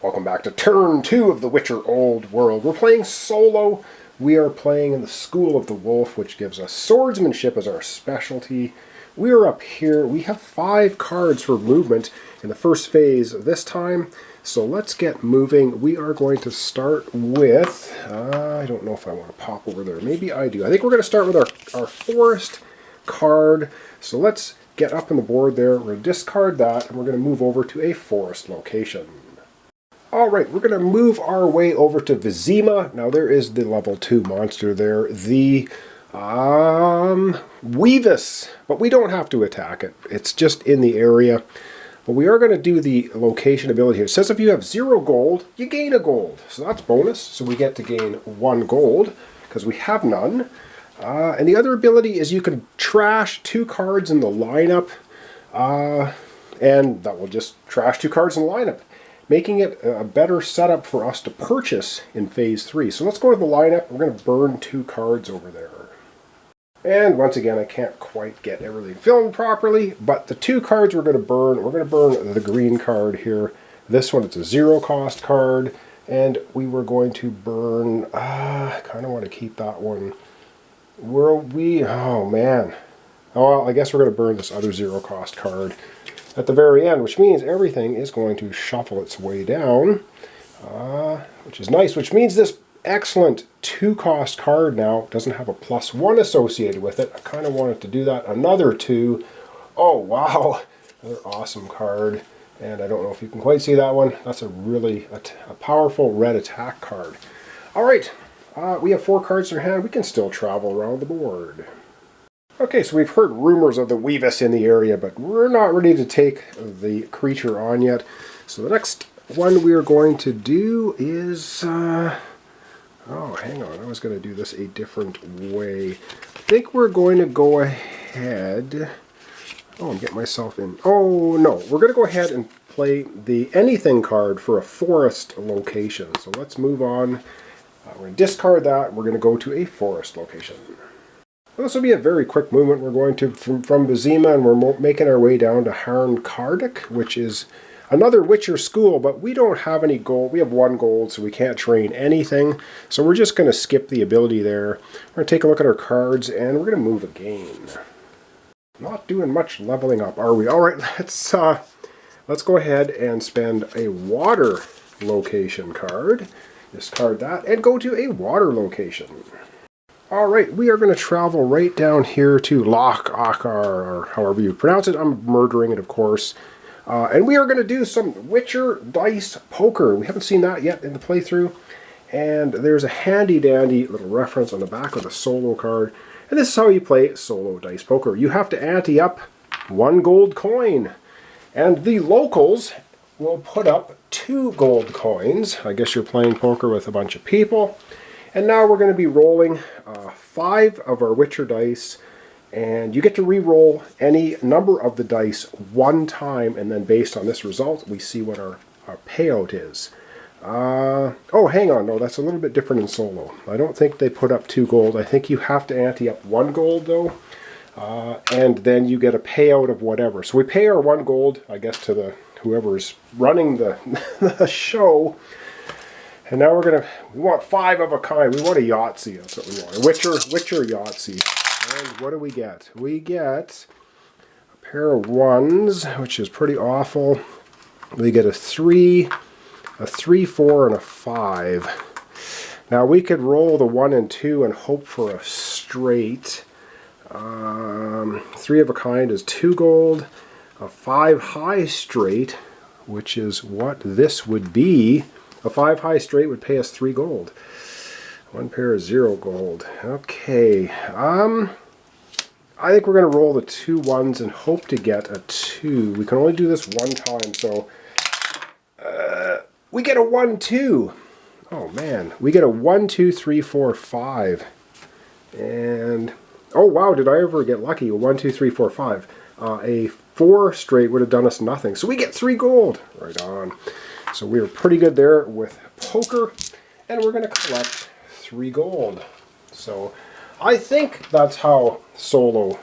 Welcome back to turn 2 of The Witcher Old World. We're playing solo. We are playing in the School of the Wolf, which gives us swordsmanship as our specialty. We are up here. We have 5 cards for movement in the first phase this time. So let's get moving. We are going to start with... I don't know if I want to pop over there. Maybe I do. I think we're going to start with our forest card. So let's get up on the board there. We're going to discard that, and we're going to move over to a forest location. Alright, we're going to move our way over to Vizima. Now there is the level 2 monster there, the Weavis. But we don't have to attack it. It's just in the area. But we are going to do the location ability here. It says if you have 0 gold, you gain a gold. So that's bonus. So we get to gain 1 gold because we have none. And the other ability is you can trash 2 cards in the lineup. And that will just trash 2 cards in the lineup, making it a better setup for us to purchase in Phase 3. So let's go to the lineup. We're going to burn 2 cards over there. And once again, I can't quite get everything filmed properly, but the 2 cards we're going to burn the green card here. This one, it's a 0 cost card, and we were going to burn, I kind of want to keep that one. Oh man. Oh, well, I guess we're going to burn this other 0 cost card at the very end, which means everything is going to shuffle its way down, which is nice, which means this excellent 2 cost card now doesn't have a +1 associated with it. I kind of wanted to do that. Another 2. Oh, wow. Another awesome card. And I don't know if you can quite see that one. That's a really a powerful red attack card. All right. We have 4 cards in our hand. We can still travel around the board. Okay, so we've heard rumors of the Weavis in the area, but we're not ready to take the creature on yet. So the next one we are going to do is... oh, hang on. I was going to do this a different way. I think we're going to go ahead... Oh, I'm getting myself in... Oh, no. We're going to go ahead and play the anything card for a forest location. So let's move on. We're going to discard that. We're going to go to a forest location. This will be a very quick movement. We're going to from Vizima, and we're making our way down to Harn Karduk, which is another Witcher school, but we don't have any gold. We have 1 gold, so we can't train anything. So we're just going to skip the ability there. We're going to take a look at our cards, and we're going to move again. Not doing much leveling up, are we? All right, let's go ahead and spend a water location card. Discard that, and go to a water location. Alright, we are going to travel right down here to Loch Akar, or however you pronounce it. I'm murdering it, of course. And we are going to do some Witcher dice poker. We haven't seen that yet in the playthrough. And there's a handy-dandy little reference on the back of the solo card. And this is how you play solo dice poker. You have to ante up 1 gold coin. And the locals will put up 2 gold coins. I guess you're playing poker with a bunch of people. And now we're going to be rolling 5 of our Witcher dice, and you get to re-roll any number of the dice 1 time, and then based on this result, we see what our payout is. Oh, hang on, no, that's a little bit different in solo. I don't think they put up 2 gold. I think you have to ante up 1 gold, though, and then you get a payout of whatever. So we pay our 1 gold, I guess, to whoever's running the, the show. And now we want 5 of a kind. We want a Yahtzee. That's what we want. A Witcher Yahtzee. And what do we get? We get a pair of 1s, which is pretty awful. We get a 3, a 3, 4, and a 5. Now we could roll the 1 and 2 and hope for a straight. 3 of a kind is 2 gold. A 5 high straight, which is what this would be. A 5 high straight would pay us 3 gold. 1 pair of 0 gold. Okay. I think we're going to roll the 2 1s and hope to get a 2. We can only do this 1 time, so we get a 1 2. Oh man, we get a 1 2 3 4 5. And oh wow, did I ever get lucky? A 1 2 3 4 5. A 4 straight would have done us nothing. So we get 3 gold. Right on. So we were pretty good there with poker, and we're going to collect 3 gold. So I think that's how solo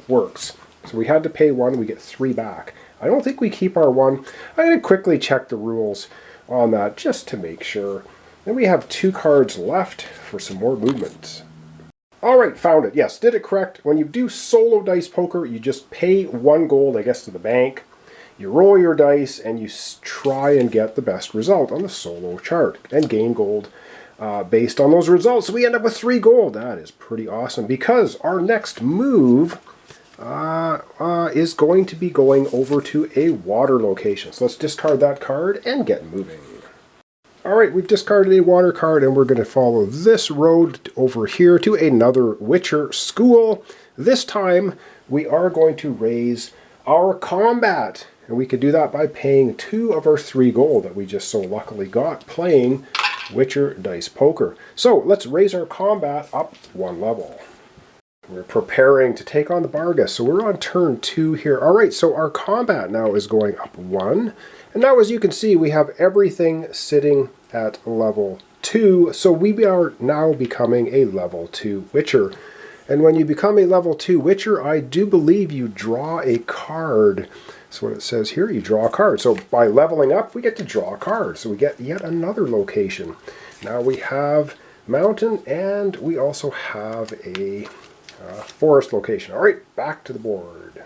works. So we had to pay 1, we get 3 back. I don't think we keep our 1. I'm going to quickly check the rules on that just to make sure. Then we have 2 cards left for some more movement. Alright, found it. Yes, did it correct. When you do solo dice poker, you just pay 1 gold, I guess, to the bank. You roll your dice and you try and get the best result on the solo chart and gain gold based on those results. So we end up with 3 gold. That is pretty awesome because our next move is going to be going over to a water location. So let's discard that card and get moving. Alright, we've discarded a water card and we're going to follow this road over here to another Witcher school. This time we are going to raise our combat. And we could do that by paying 2 of our 3 gold that we just so luckily got playing Witcher Dice Poker. So let's raise our combat up 1 level. We're preparing to take on the Barghest. So we're on turn 2 here. Alright, so our combat now is going up 1. And now as you can see, we have everything sitting at level 2. So we are now becoming a level 2 Witcher. And when you become a level 2 Witcher, I do believe you draw a card. That's what it says here, you draw a card. So by leveling up, we get to draw a card. So we get yet another location. Now we have mountain and we also have a forest location. All right, back to the board.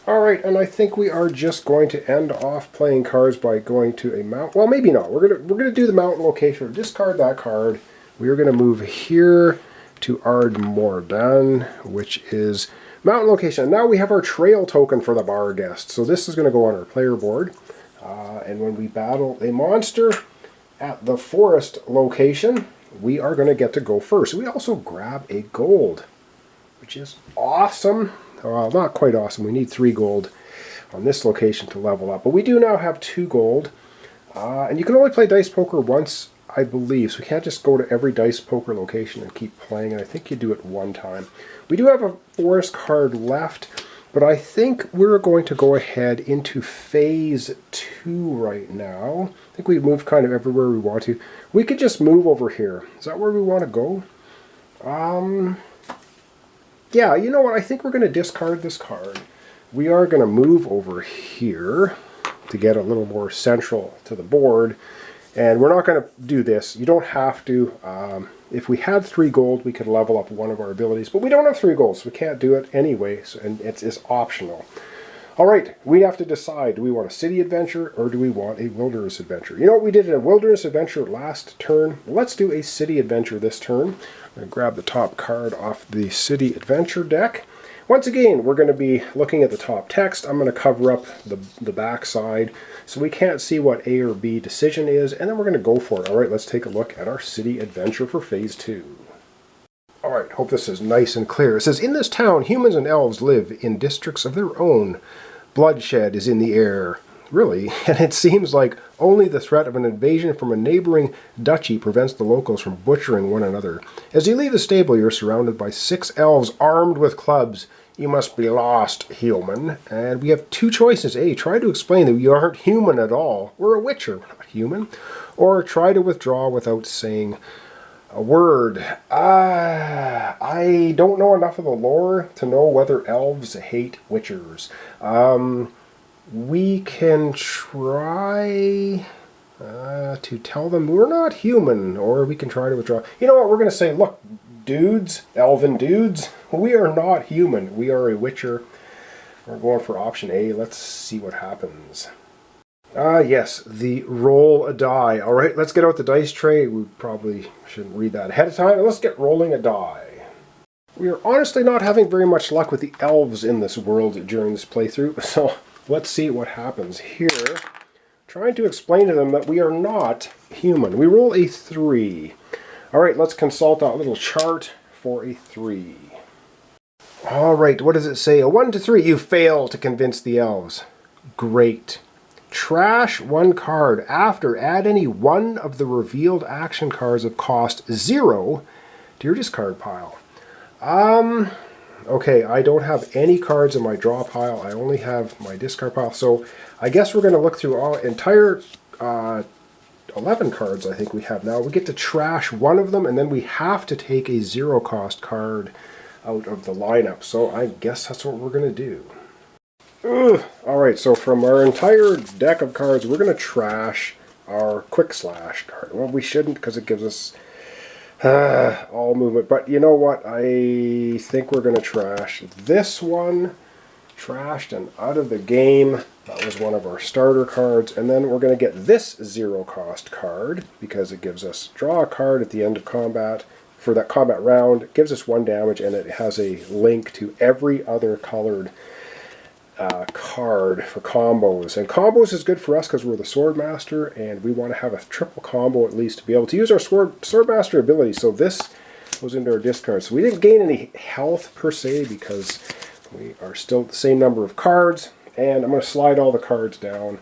All right, and I think we are just going to end off playing cards by going to a mountain. Well, maybe not. We're gonna do the mountain location. We'll discard that card. We are gonna move here to Ardmordan, which is mountain location. Now we have our trail token for the Barghest. So this is going to go on our player board. And when we battle a monster at the forest location, we are going to get to go first. We also grab a gold, which is awesome. Well, not quite awesome. We need 3 gold on this location to level up. But we do now have 2 gold. And you can only play dice poker once, I believe. So we can't just go to every dice poker location and keep playing. And I think you do it 1 time. We do have a forest card left, but I think we're going to go ahead into phase 2 right now. I think we've moved kind of everywhere we want to. We could just move over here. Is that where we want to go? Yeah, you know what? I think we're going to discard this card. We are going to move over here to get a little more central to the board. And we're not going to do this. You don't have to. If we had 3 gold, we could level up 1 of our abilities. But we don't have 3 gold, so we can't do it anyway. So, and it's optional. All right, we have to decide. Do we want a city adventure or do we want a wilderness adventure? You know what? We did a wilderness adventure last turn. Let's do a city adventure this turn. I'm going to grab the top card off the city adventure deck. Once again, we're going to be looking at the top text. I'm going to cover up the back side so we can't see what A or B decision is, and then we're going to go for it. All right, let's take a look at our city adventure for phase 2. All right, hope this is nice and clear. It says, in this town, humans and elves live in districts of their own. Bloodshed is in the air. Really? And it seems like only the threat of an invasion from a neighboring duchy prevents the locals from butchering one another. As you leave the stable, you're surrounded by 6 elves armed with clubs. You must be lost, human. And we have 2 choices. A, try to explain that you aren't human at all. We're a witcher, we're not human. Or try to withdraw without saying a word. I don't know enough of the lore to know whether elves hate witchers. We can try to tell them we're not human, or we can try to withdraw. You know what, we're going to say, look, dudes, elven dudes, we are not human. We are a witcher. We're going for option A. Let's see what happens. Yes, the roll a die. All right, let's get out the dice tray. We probably shouldn't read that ahead of time. Let's get rolling a die. We are honestly not having very much luck with the elves in this world during this playthrough, so let's see what happens here. Trying to explain to them that we are not human. We roll a 3. All right, let's consult that little chart for a 3. All right, what does it say? A 1 to 3. You fail to convince the elves. Great. Trash 1 card. After, add any one of the revealed action cards of cost 0 to your discard pile. Okay, I don't have any cards in my draw pile. I only have my discard pile. So I guess we're going to look through all entire 11 cards I think we have now. We get to trash 1 of them, and then we have to take a 0 cost card out of the lineup. So I guess that's what we're going to do. Alright, so from our entire deck of cards, we're going to trash our quick slash card. Well, we shouldn't because it gives us all movement. But you know what? I think we're going to trash this one. Trashed and out of the game. That was one of our starter cards. And then we're going to get this zero cost card because it gives us draw a card at the end of combat. For that combat round, it gives us 1 damage, and it has a link to every other colored card for combos. And combos is good for us because we're the Swordmaster, and we want to have a triple combo at least to be able to use our Swordmaster ability. So this goes into our discard. So we didn't gain any health per se because we are still the same number of cards. And I'm going to slide all the cards down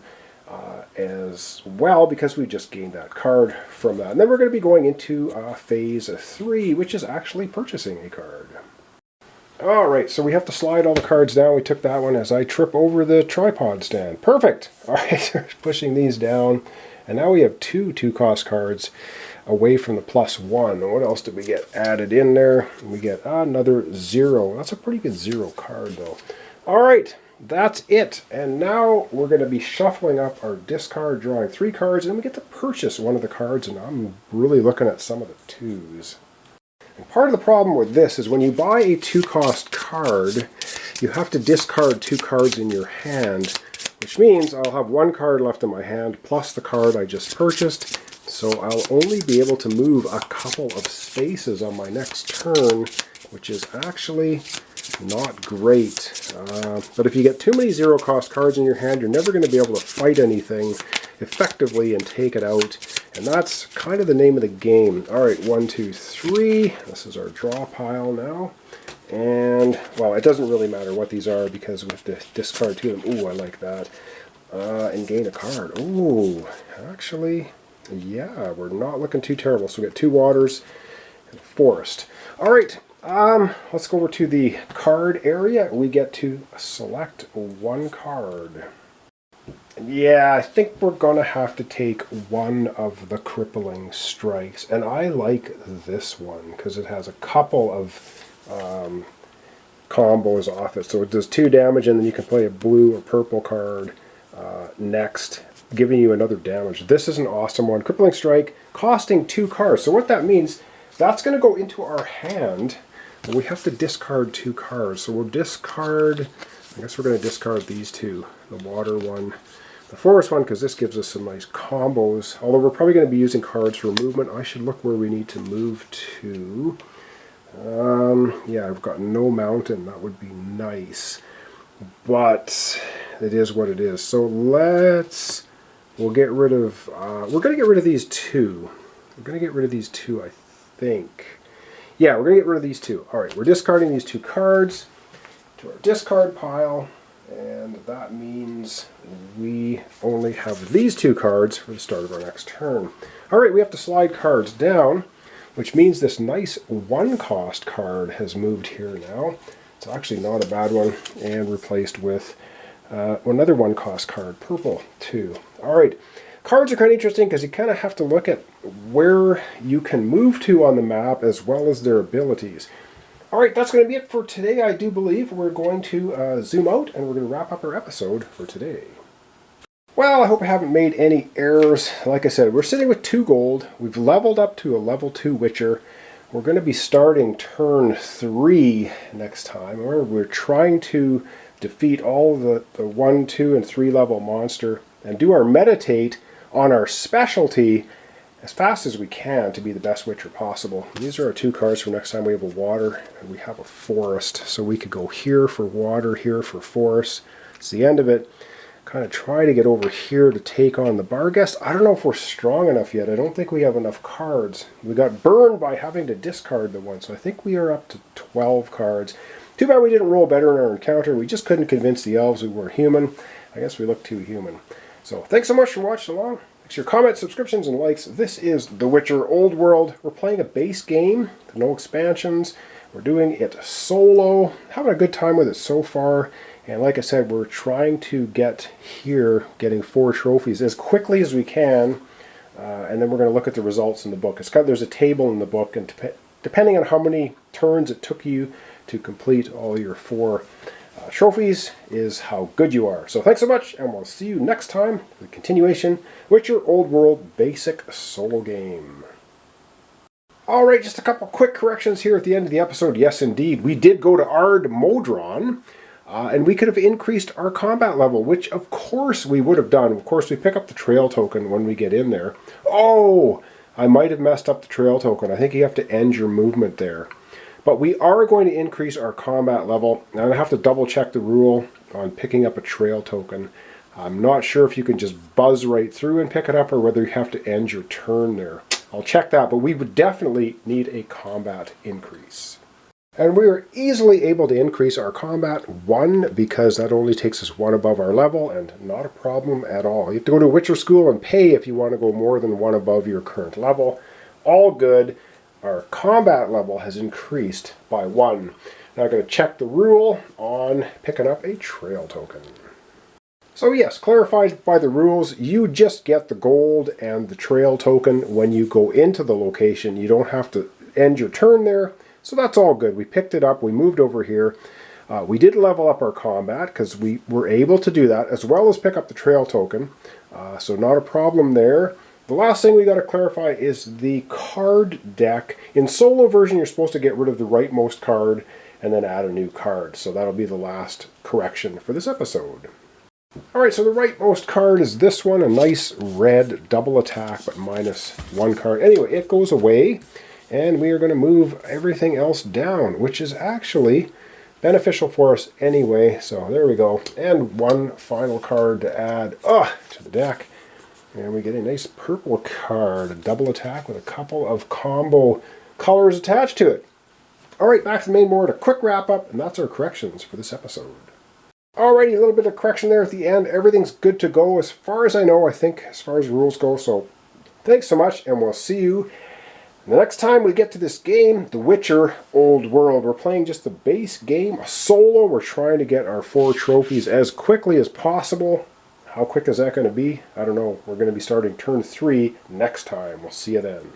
as well because we just gained that card from that. And then we're going to be going into phase 3, which is actually purchasing a card. Alright, so we have to slide all the cards down. We took that one as I trip over the tripod stand. Perfect! Alright, pushing these down. And now we have 2 2-cost cards away from the +1. What else did we get added in there? We get another 0. That's a pretty good 0 card though. Alright, that's it. And now we're going to be shuffling up our discard, drawing 3 cards, and we get to purchase one of the cards, and I'm really looking at some of the 2s. And part of the problem with this is when you buy a 2-cost card, you have to discard 2 cards in your hand, which means I'll have 1 card left in my hand plus the card I just purchased, so I'll only be able to move a couple of spaces on my next turn, which is actually not great. But if you get too many 0-cost cards in your hand, you're never going to be able to fight anything effectively and take it out. And that's kind of the name of the game. Alright, 1, 2, 3. This is our draw pile now. And, well, it doesn't really matter what these are because we have to discard 2 of them. Ooh, I like that. And gain a card. Ooh, actually, yeah, we're not looking too terrible. So we get 2 waters and forest. Alright, let's go over to the card area. We get to select 1 card. Yeah, I think we're going to have to take one of the crippling strikes. And I like this one because it has a couple of combos off it. So it does 2 damage, and then you can play a blue or purple card next, giving you another damage. This is an awesome one. Crippling strike, costing 2 cards. So what that means, that's going to go into our hand, and we have to discard 2 cards. So we'll discard, I guess we're going to discard these 2, the water one, the forest one, because this gives us some nice combos. Although we're probably going to be using cards for movement. I should look where we need to move to. Yeah, I've got no mountain. That would be nice. But it is what it is. So we'll get rid of, we're going to get rid of these 2. We're going to get rid of these 2, I think. Yeah, we're going to get rid of these 2. Alright, we're discarding these 2 cards to our discard pile. And that means we only have these 2 cards for the start of our next turn. Alright, we have to slide cards down, which means this nice 1-cost card has moved here now. It's actually not a bad one, and replaced with another 1-cost card, purple too. Alright, cards are kind of interesting because you kind of have to look at where you can move to on the map as well as their abilities. Alright, that's going to be it for today. I do believe we're going to zoom out and we're going to wrap up our episode for today. Well, I hope I haven't made any errors. Like I said, we're sitting with 2 gold. We've leveled up to a level 2 Witcher. We're going to be starting turn 3 next time. Remember, we're trying to defeat all the 1, 2, and 3 level monster and do our meditate on our specialty as fast as we can to be the best Witcher possible. These are our 2 cards for next time. We have a water and we have a forest. So we could go here for water, here for forest. It's the end of it. Kind of try to get over here to take on the Barghest. I don't know if we're strong enough yet. I don't think we have enough cards. We got burned by having to discard the one. So I think we are up to 12 cards. Too bad we didn't roll better in our encounter. We just couldn't convince the elves we weren't human. I guess we look too human. So thanks so much for watching along. Thanks for your comments, subscriptions, and likes. This is The Witcher Old World. We're playing a base game, no expansions. We're doing it solo. Having a good time with it so far. And like I said, we're trying to get here, getting 4 trophies as quickly as we can. And then we're going to look at the results in the book. There's a table in the book, and depending on how many turns it took you to complete all your 4 Trophies is how good you are. So thanks so much, and we'll see you next time for the continuation Witcher Old World Basic Solo Game. Alright, just a couple quick corrections here at the end of the episode. Yes, indeed, we did go to Ard Modron, and we could have increased our combat level, which of course we would have done. Of course, we pick up the trail token when we get in there. Oh, I might have messed up the trail token. I think you have to end your movement there. But we are going to increase our combat level. Now I have to double check the rule on picking up a trail token. I'm not sure if you can just buzz right through and pick it up or whether you have to end your turn there. I'll check that, but we would definitely need a combat increase. And we are easily able to increase our combat 1 because that only takes us 1 above our level, and not a problem at all. You have to go to Witcher School and pay if you want to go more than 1 above your current level. All good. Our combat level has increased by 1. Now I'm going to check the rule on picking up a trail token. So yes, clarified by the rules, you just get the gold and the trail token when you go into the location. You don't have to end your turn there, so that's all good. We picked it up, we moved over here. We did level up our combat because we were able to do that, as well as pick up the trail token, so not a problem there. The last thing we got to clarify is the card deck. In solo version, you're supposed to get rid of the rightmost card and then add a new card, so that'll be the last correction for this episode. Alright, so the rightmost card is this one, a nice red double attack, but -1 card. Anyway, it goes away, and we are going to move everything else down, which is actually beneficial for us anyway. So there we go. And one final card to add to the deck. And we get a nice purple card, a double attack with a couple of combo colors attached to it. Alright, back to the main board, a quick wrap up, and that's our corrections for this episode. Alrighty, a little bit of correction there at the end. Everything's good to go as far as I know, I think, as far as rules go. So thanks so much, and we'll see you the next time we get to this game, The Witcher Old World. We're playing just the base game, a solo. We're trying to get our 4 trophies as quickly as possible. How quick is that going to be? I don't know. We're going to be starting turn 3 next time. We'll see you then.